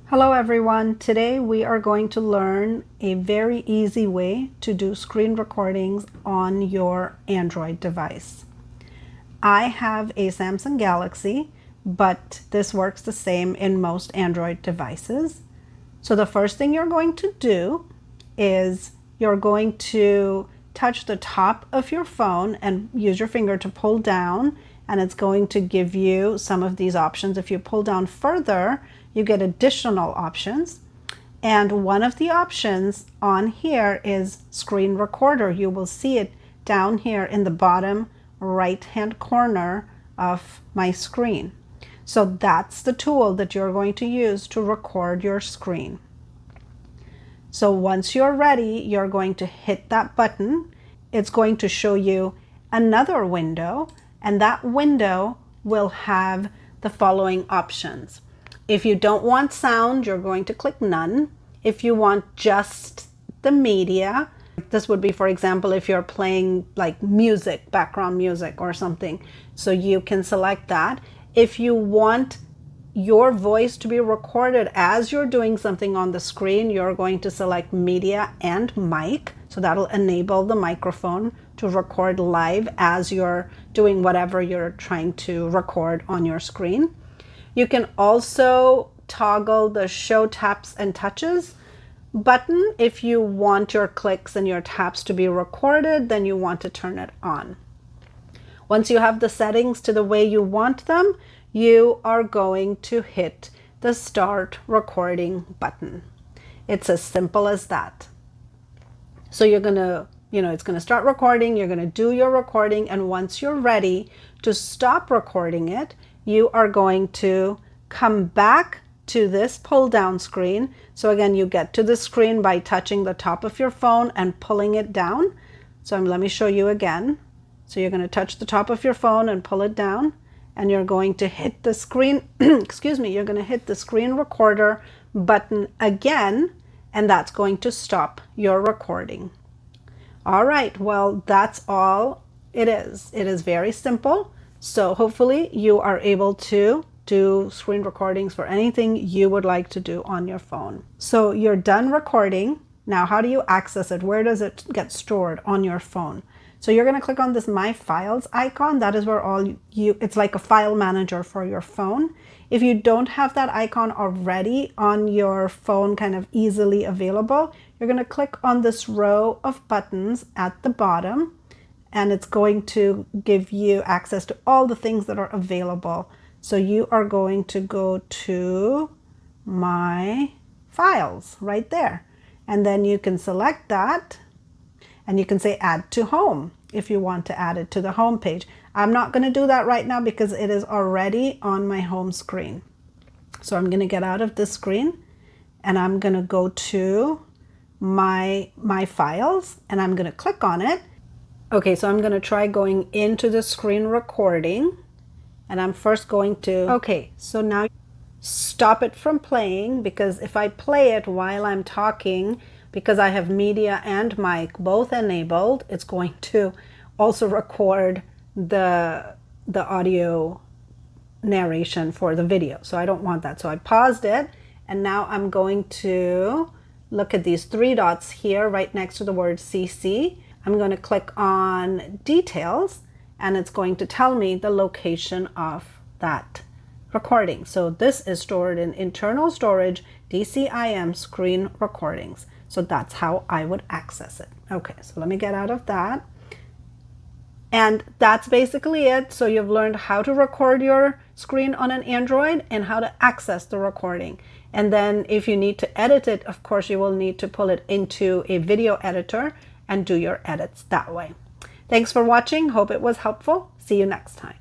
Hello everyone. Today we are going to learn a very easy way to do screen recordings on your Android device. I have a Samsung Galaxy, but this works the same in most Android devices. So the first thing you're going to do is you're going to touch the top of your phone and use your finger to pull down, and it's going to give you some of these options. If you pull down further, you get additional options. And one of the options on here is screen recorder. You will see it down here in the bottom right-hand corner of my screen. So that's the tool that you're going to use to record your screen. So once you're ready, you're going to hit that button. It's going to show you another window, and that window will have the following options. If you don't want sound, you're going to click none. If you want just the media, this would be, for example, if you're playing like music, background music or something, so you can select that. If you want your voice to be recorded as you're doing something on the screen, you're going to select media and mic. So that'll enable the microphone to record live as you're doing whatever you're trying to record on your screen. You can also toggle the show taps and touches button. If you want your clicks and your taps to be recorded, then you want to turn it on. Once you have the settings to the way you want them, you are going to hit the start recording button. It's as simple as that. So you're going to, it's going to start recording, you're going to do your recording, and once you're ready to stop recording it, you are going to come back to this pull down screen. So again, you get to the screen by touching the top of your phone and pulling it down. So let me show you again. So you're going to touch the top of your phone and pull it down, and you're going to hit the screen, excuse me, you're going to hit the screen recorder button again, and that's going to stop your recording. All right, well, that's all it is. It is very simple. So hopefully you are able to do screen recordings for anything you would like to do on your phone. So you're done recording. Now, how do you access it? Where does it get stored on your phone? So you're going to click on this My Files icon. That is where it's like a file manager for your phone. If you don't have that icon already on your phone kind of easily available, you're going to click on this row of buttons at the bottom, and it's going to give you access to all the things that are available. So you are going to go to My Files right there, and then you can select that, and you can say add to home if you want to add it to the home page. I'm not going to do that right now because it is already on my home screen. So I'm going to get out of this screen, and I'm going to go to my Files, and I'm going to click on it. Okay, so I'm going to try going into the screen recording, and I'm first going to, okay, so now stop it from playing, because if I play it while I'm talking, because I have media and mic both enabled, it's going to also record the audio narration for the video. So I don't want that. So I paused it, and now I'm going to look at these three dots here right next to the word CC. I'm going to click on details, and it's going to tell me the location of that recording. So this is stored in internal storage, DCIM screen recordings. So that's how I would access it. Okay, so let me get out of that. And that's basically it. So you've learned how to record your screen on an Android and how to access the recording. And then if you need to edit it, of course, you will need to pull it into a video editor and do your edits that way. Thanks for watching. Hope it was helpful. See you next time.